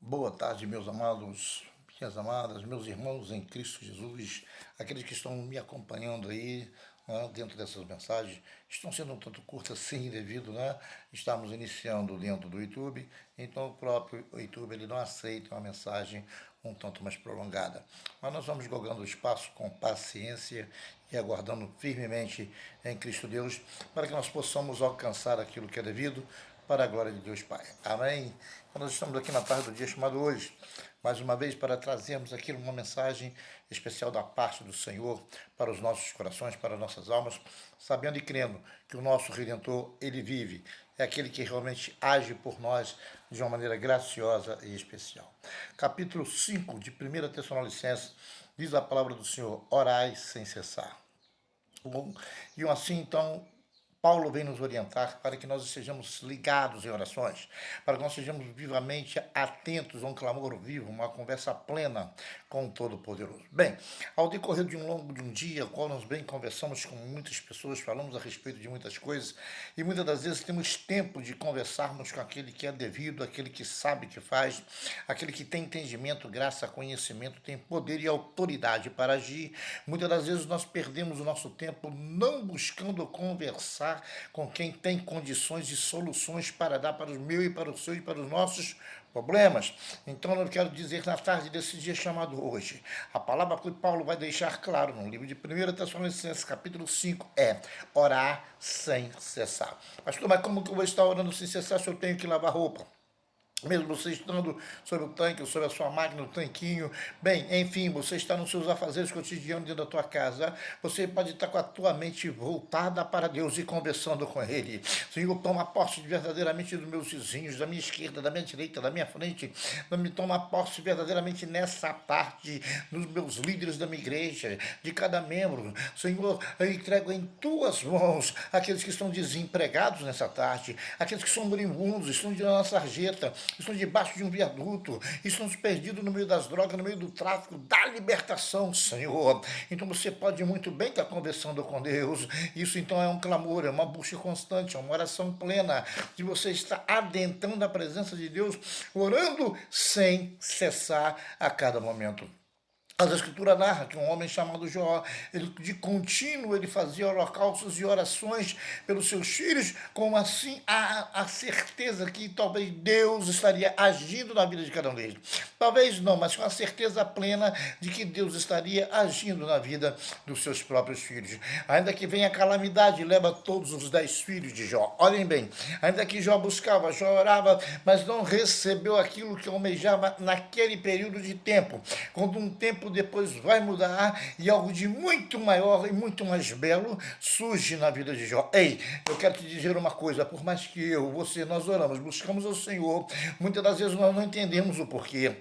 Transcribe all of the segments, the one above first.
Boa tarde, meus amados, minhas amadas, meus irmãos em Cristo Jesus, aqueles que estão me acompanhando aí, né, dentro dessas mensagens. Estão sendo um tanto curtas, sim, devido, né? Estamos iniciando dentro do YouTube, então o próprio YouTube ele não aceita uma mensagem um tanto mais prolongada. Mas nós vamos jogando o espaço com paciência e aguardando firmemente em Cristo Deus, para que nós possamos alcançar aquilo que é devido, para a glória de Deus Pai. Amém? Então, nós estamos aqui na tarde do dia chamado hoje, mais uma vez para trazermos aqui uma mensagem especial da parte do Senhor para os nossos corações, para as nossas almas, sabendo e crendo que o nosso Redentor, ele vive, é aquele que realmente age por nós de uma maneira graciosa e especial. Capítulo 5 de 1 Tessalonicenses diz a palavra do Senhor: orai sem cessar. Bom, e assim então Paulo vem nos orientar para que nós estejamos ligados em orações, para que nós estejamos vivamente atentos a um clamor vivo, uma conversa plena com o Todo-Poderoso. Bem, ao decorrer de um dia, qual nós bem conversamos com muitas pessoas, falamos a respeito de muitas coisas, e muitas das vezes temos tempo de conversarmos com aquele que é devido, aquele que sabe o que faz, aquele que tem entendimento, graça, conhecimento, tem poder e autoridade para agir. Muitas das vezes nós perdemos o nosso tempo não buscando conversar com quem tem condições e soluções para dar para os meus e para os seus e para os nossos problemas. Então eu quero dizer na tarde desse dia chamado hoje, a palavra que Paulo vai deixar claro no livro de 1 Tessalonicenses capítulo 5 é orar sem cessar. Pastor, mas como que eu vou estar orando sem cessar se eu tenho que lavar roupa? Mesmo você estando sobre o tanque, ou sobre a sua máquina, o tanquinho, bem, enfim, você está nos seus afazeres cotidianos dentro da tua casa, você pode estar com a tua mente voltada para Deus e conversando com Ele. Senhor, toma posse verdadeiramente dos meus vizinhos, da minha esquerda, da minha direita, da minha frente, me toma posse verdadeiramente nessa parte, nos meus líderes da minha igreja, de cada membro. Senhor, eu entrego em tuas mãos aqueles que estão desempregados nessa tarde, aqueles que são moribundos, estão de uma sarjeta, estão debaixo de um viaduto, estão perdidos no meio das drogas, no meio do tráfico, da libertação, Senhor. Então você pode muito bem estar conversando com Deus. Isso então é um clamor, é uma busca constante, é uma oração plena, de você estar adentrando a presença de Deus, orando sem cessar a cada momento. As Escrituras narram que um homem chamado Jó, ele, de contínuo, ele fazia holocaustos e orações pelos seus filhos, com assim a certeza que talvez Deus estaria agindo na vida de cada um deles. Talvez não, mas com a certeza plena de que Deus estaria agindo na vida dos seus próprios filhos. Ainda que venha a calamidade, leva todos os 10 filhos de Jó. Olhem bem, ainda que Jó buscava, Jó orava, mas não recebeu aquilo que almejava naquele período de tempo. Quando um tempo depois vai mudar e algo de muito maior e muito mais belo surge na vida de Jó. Ei, eu quero te dizer uma coisa, por mais que eu, você, nós oramos, buscamos o Senhor, muitas das vezes nós não entendemos o porquê.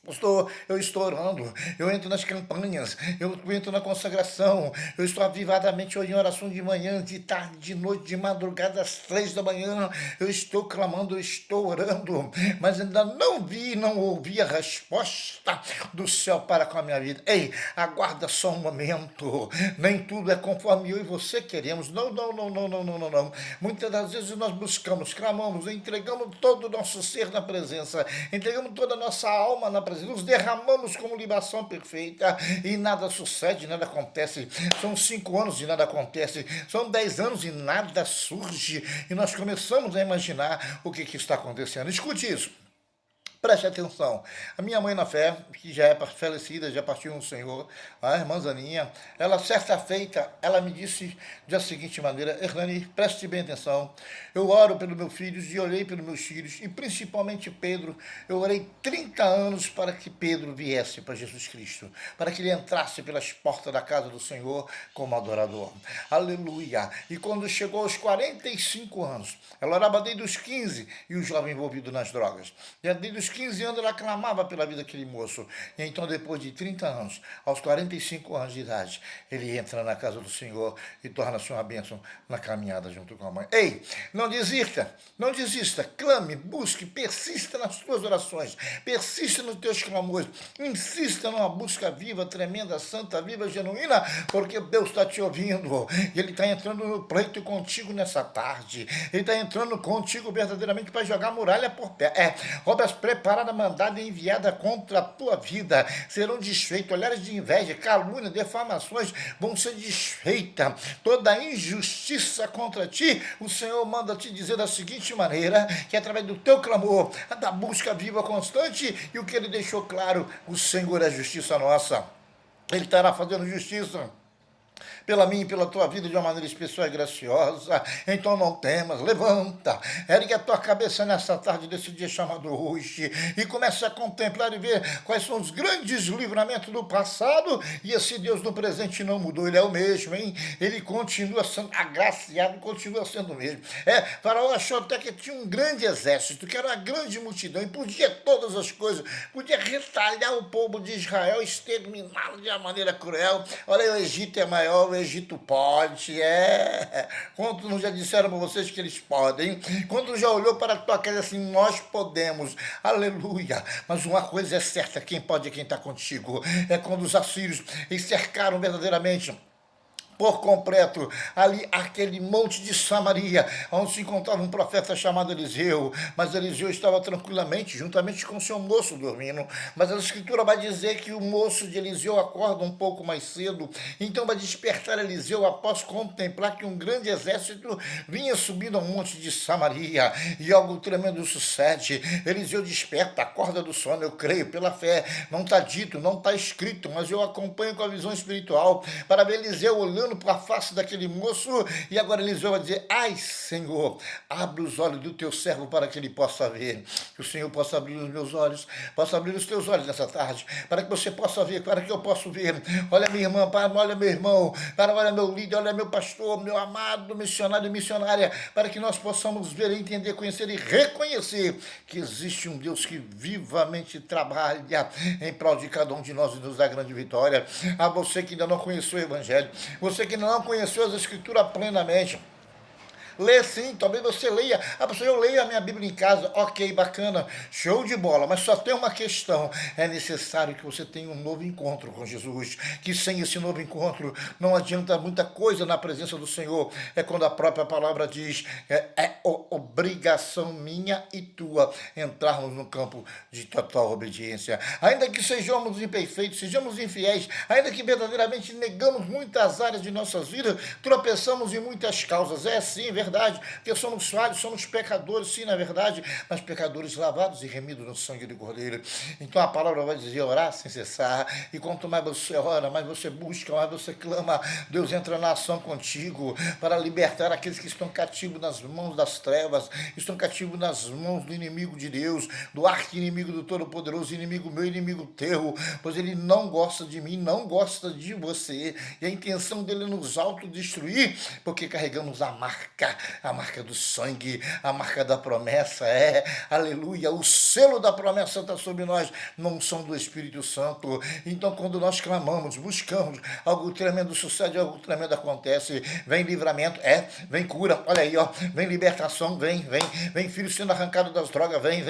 Pastor, eu estou orando, eu entro nas campanhas, eu entro na consagração, eu estou avivadamente em oração de manhã, de tarde, de noite, de madrugada, às 3 da manhã, eu estou clamando, eu estou orando, mas ainda não vi, não ouvi a resposta do céu para com a minha vida. Ei, aguarda só um momento, nem tudo é conforme eu e você queremos, não, não, não, não, não, não, não, não. Muitas das vezes nós buscamos, clamamos, entregamos todo o nosso ser na presença, entregamos toda a nossa alma na presença, nos derramamos como libação perfeita e nada sucede, nada acontece. São 5 anos e nada acontece, são 10 anos e nada surge, e nós começamos a imaginar o que está acontecendo. Escute isso. Preste atenção. A minha mãe na fé, que já é falecida, já partiu no Senhor, a irmã Zaninha, ela certa feita, ela me disse da seguinte maneira: Hernani, preste bem atenção, eu oro pelos meus filhos e orei pelos meus filhos, e principalmente Pedro, eu orei 30 anos para que Pedro viesse para Jesus Cristo, para que ele entrasse pelas portas da casa do Senhor como adorador. Aleluia! E quando chegou aos 45 anos, ela orava desde os 15 e o jovem envolvido nas drogas. E desde os 15 anos ela clamava pela vida daquele moço. E então, depois de 30 anos, aos 45 anos de idade, ele entra na casa do Senhor e torna-se uma bênção na caminhada junto com a mãe. Ei, não desista, não desista, clame, busque, persista nas tuas orações, persista nos teus clamores, insista numa busca viva, tremenda, santa, viva, genuína, porque Deus está te ouvindo, e Ele está entrando no pleito contigo nessa tarde, Ele está entrando contigo verdadeiramente para jogar muralha por pé. Roube as preparada, mandada e enviada contra a tua vida serão desfeitos. Olhares de inveja, calúnia, defamações vão ser desfeitas. Toda injustiça contra ti, o Senhor manda te dizer da seguinte maneira, que através do teu clamor, da busca viva constante, e o que ele deixou claro, o Senhor é a justiça nossa. Ele estará fazendo justiça pela minha e pela tua vida de uma maneira especial e graciosa. Então não temas, levanta, ergue a tua cabeça nessa tarde desse dia chamado hoje e começa a contemplar e ver quais são os grandes livramentos do passado, e esse Deus do presente não mudou, ele é o mesmo, hein? Ele continua sendo agraciado, continua sendo o mesmo. Faraó achou até que tinha um grande exército, que era uma grande multidão, e podia todas as coisas, podia retalhar o povo de Israel, exterminá-lo de uma maneira cruel. Olha, o Egito é maior, o Egito pode, Quantos não já disseram para vocês que eles podem? Quantos já olhou para a tua casa assim, nós podemos, aleluia. Mas uma coisa é certa, quem pode é quem está contigo. É quando os assírios cercaram verdadeiramente por completo, ali aquele monte de Samaria, onde se encontrava um profeta chamado Eliseu, mas Eliseu estava tranquilamente, juntamente com o seu moço dormindo, mas a escritura vai dizer que o moço de Eliseu acorda um pouco mais cedo, então vai despertar Eliseu após contemplar que um grande exército vinha subindo ao monte de Samaria, e algo tremendo sucede. Eliseu desperta, acorda do sono, eu creio, pela fé, não está dito, não está escrito, mas eu acompanho com a visão espiritual, para ver Eliseu olhando para a face daquele moço, e agora Eliseu vai dizer, ai Senhor, abre os olhos do teu servo para que ele possa ver, que o Senhor possa abrir os meus olhos, possa abrir os teus olhos nessa tarde, para que você possa ver, para que eu possa ver. Olha minha irmã, olha meu irmão, olha meu líder, olha meu pastor, meu amado missionário e missionária, para que nós possamos ver, entender, conhecer e reconhecer que existe um Deus que vivamente trabalha em prol de cada um de nós e nos dá grande vitória. A você que ainda não conheceu o Evangelho, você que não conheceu as Escrituras plenamente, lê sim, talvez você leia. Pastor, eu leio a minha Bíblia em casa, ok, bacana, show de bola, mas só tem uma questão, é necessário que você tenha um novo encontro com Jesus, que sem esse novo encontro não adianta muita coisa na presença do Senhor. É quando a própria palavra diz, obrigação minha e tua entrarmos no campo de total obediência, ainda que sejamos imperfeitos, sejamos infiéis, ainda que verdadeiramente negamos muitas áreas de nossas vidas, tropeçamos em muitas causas, sim, verdade, porque somos falhos, somos pecadores, sim, na verdade, mas pecadores lavados e remidos no sangue do Cordeiro. Então a palavra vai dizer, orar sem cessar, e quanto mais você ora, mais você busca, mais você clama, Deus entra na ação contigo, para libertar aqueles que estão cativos nas mãos das trevas, estão cativos nas mãos do inimigo de Deus, do arqui-inimigo do Todo-Poderoso, inimigo meu, inimigo teu, pois ele não gosta de mim, não gosta de você, e a intenção dele é nos autodestruir, porque carregamos a marca do sangue, a marca da promessa, aleluia, o selo da promessa está sobre nós, não são do Espírito Santo. Então quando nós clamamos, buscamos, algo tremendo sucede, algo tremendo acontece, vem livramento, vem cura, olha aí, vem libertação, vem filho sendo arrancado das drogas, vem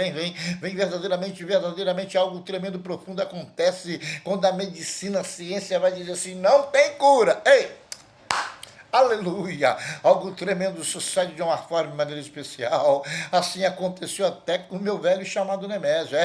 verdadeiramente algo tremendo, profundo acontece, quando a medicina, a ciência vai dizer assim, não tem cura, aleluia, algo tremendo sucede de uma forma, de maneira especial. Assim aconteceu até com o meu velho chamado Nemésio,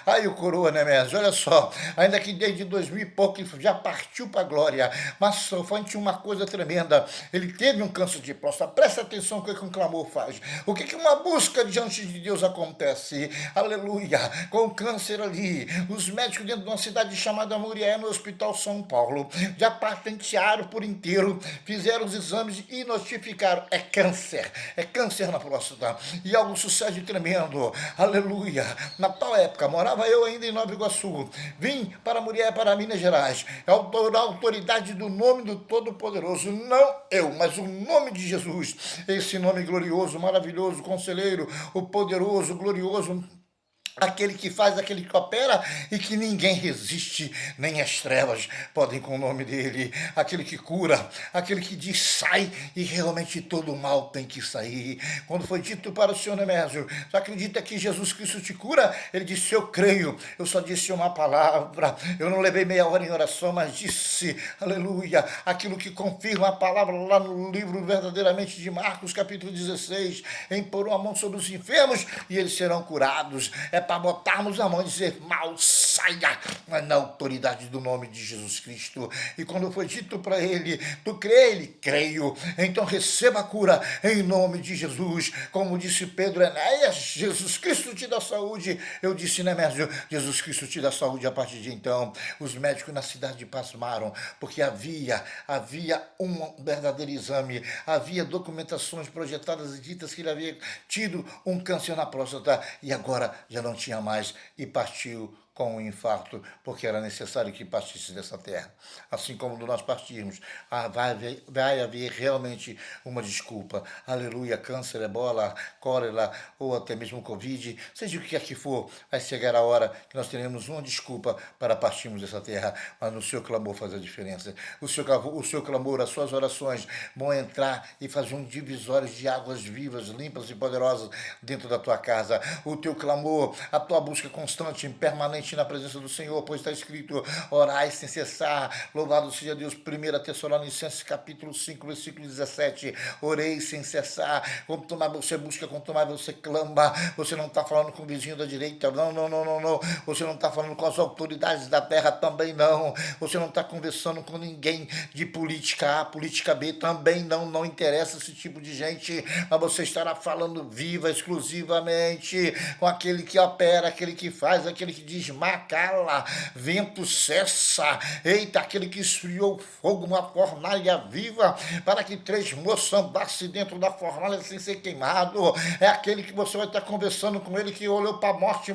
aí o coroa Nemésio, olha só, ainda que desde 2000 e pouco ele já partiu para a glória, mas sofrente uma coisa tremenda, ele teve um câncer de próstata. Presta atenção no que um clamor faz, o que uma busca diante de Deus acontece, aleluia, com o câncer ali, os médicos dentro de uma cidade chamada Murié, no Hospital São Paulo, já patentearam por inteiro, fizeram os exames e notificaram, é câncer na próstata, e algo sucede tremendo, aleluia. Na tal época, morava eu ainda em Nova Iguaçu, vim para Murié, para Minas Gerais, a autoridade do nome do Todo-Poderoso, não eu, mas o nome de Jesus, esse nome glorioso, maravilhoso, conselheiro, o poderoso, glorioso, aquele que faz, aquele que opera e que ninguém resiste, nem as trevas podem com o nome dele, aquele que cura, aquele que diz sai e realmente todo mal tem que sair. Quando foi dito para o Senhor Nemésio, você acredita que Jesus Cristo te cura? Ele disse, eu creio, eu só disse uma palavra, eu não levei meia hora em oração, mas disse, aleluia, aquilo que confirma a palavra lá no livro verdadeiramente de Marcos, capítulo 16, imporão a mão sobre os enfermos e eles serão curados. É para botarmos a mão e dizer, mal saia, mas na autoridade do nome de Jesus Cristo. E quando foi dito para ele, tu crê? Ele, creio. Então receba a cura em nome de Jesus. Como disse Pedro, Enéas, Jesus Cristo te dá saúde. Eu disse, Nemésio, Jesus Cristo te dá saúde. A partir de então, os médicos na cidade pasmaram, porque havia um verdadeiro exame, havia documentações projetadas e ditas que ele havia tido um câncer na próstata e agora já não tinha mais e partiu com um infarto, porque era necessário que partisse dessa terra. Assim como nós partirmos, vai haver realmente uma desculpa. Aleluia, câncer, ebola, cólera ou até mesmo Covid, seja o que quer que for, vai chegar a hora que nós teremos uma desculpa para partirmos dessa terra, mas no seu clamor faz a diferença. O seu clamor, as suas orações vão entrar e fazer um divisório de águas vivas, limpas e poderosas dentro da tua casa. O teu clamor, a tua busca constante, permanente na presença do Senhor, pois está escrito, orai sem cessar, louvado seja Deus. 1 Tessalonicenses capítulo 5, versículo 17, orei sem cessar. Quanto mais você busca, quanto mais você clama, você não está falando com o vizinho da direita, não, você não está falando com as autoridades da terra, também não, você não está conversando com ninguém de política A, política B, também não interessa esse tipo de gente, mas você estará falando viva, exclusivamente com aquele que opera, aquele que faz, aquele que diz, cala, vento cessa, eita, aquele que esfriou o fogo, uma fornalha viva, para que 3 moços andassem dentro da fornalha sem ser queimado, é aquele que você vai estar conversando com ele, que olhou para a morte,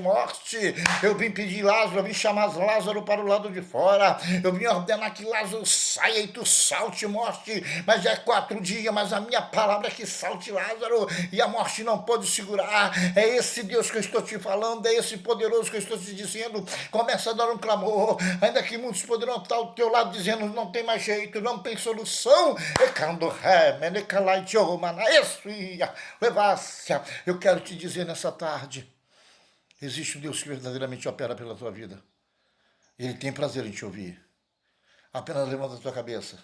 eu vim pedir Lázaro, eu vim chamar Lázaro para o lado de fora, eu vim ordenar que Lázaro saia e tu salte, morte, mas já é 4 dias, mas a minha palavra é que salte Lázaro, e a morte não pode segurar, é esse Deus que eu estou te falando, é esse poderoso que eu estou te dizendo. Começa a dar um clamor, ainda que muitos poderão estar ao teu lado dizendo, não tem mais jeito, não tem solução, eu quero te dizer nessa tarde, existe um Deus que verdadeiramente opera pela tua vida, ele tem prazer em te ouvir, apenas levanta a tua cabeça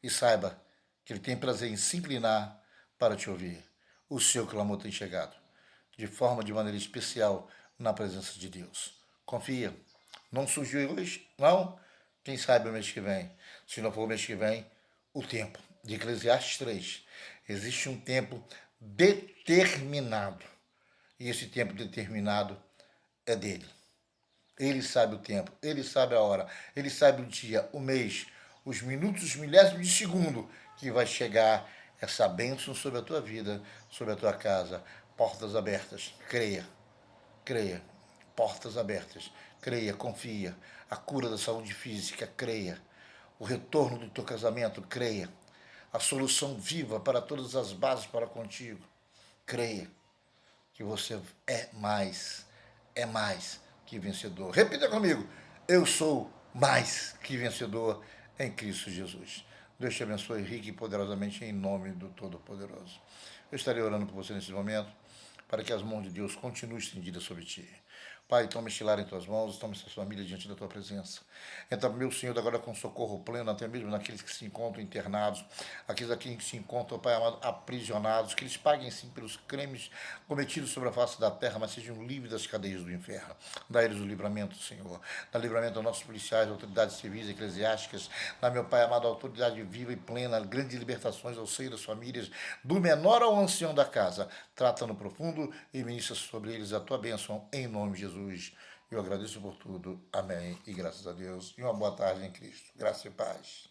e saiba que ele tem prazer em se inclinar para te ouvir. O seu clamor tem chegado de maneira especial na presença de Deus. Confia. Não surgiu hoje? Não? Quem sabe o mês que vem. Se não for o mês que vem, o tempo. De Eclesiastes 3. Existe um tempo determinado. E esse tempo determinado é dele. Ele sabe o tempo, ele sabe a hora, ele sabe o dia, o mês, os minutos, os milésimos de segundo que vai chegar essa bênção sobre a tua vida, sobre a tua casa. Portas abertas, creia, portas abertas, creia, confia, a cura da saúde física, creia, o retorno do teu casamento, creia, a solução viva para todas as bases para contigo, creia, que você é mais que vencedor. Repita comigo, eu sou mais que vencedor em Cristo Jesus. Deus te abençoe rico e poderosamente em nome do Todo-Poderoso. Eu estarei orando por você nesse momento, para que as mãos de Deus continuem estendidas sobre ti. Pai, toma este lar em tuas mãos, toma essa família diante da tua presença. Entra, meu Senhor, agora com socorro pleno, até mesmo naqueles que se encontram internados, aqueles aqui que se encontram, Pai amado, aprisionados, que eles paguem sim pelos crimes cometidos sobre a face da terra, mas sejam livres das cadeias do inferno. Dá eles o livramento, Senhor. Dá livramento aos nossos policiais, autoridades civis, eclesiásticas. Dá, meu Pai amado, autoridade viva e plena, grandes libertações ao seio das famílias, do menor ao ancião da casa. Trata no profundo e ministra sobre eles a tua bênção, em nome de Jesus. Eu agradeço por tudo. Amém. E graças a Deus. E uma boa tarde em Cristo. Graça e paz.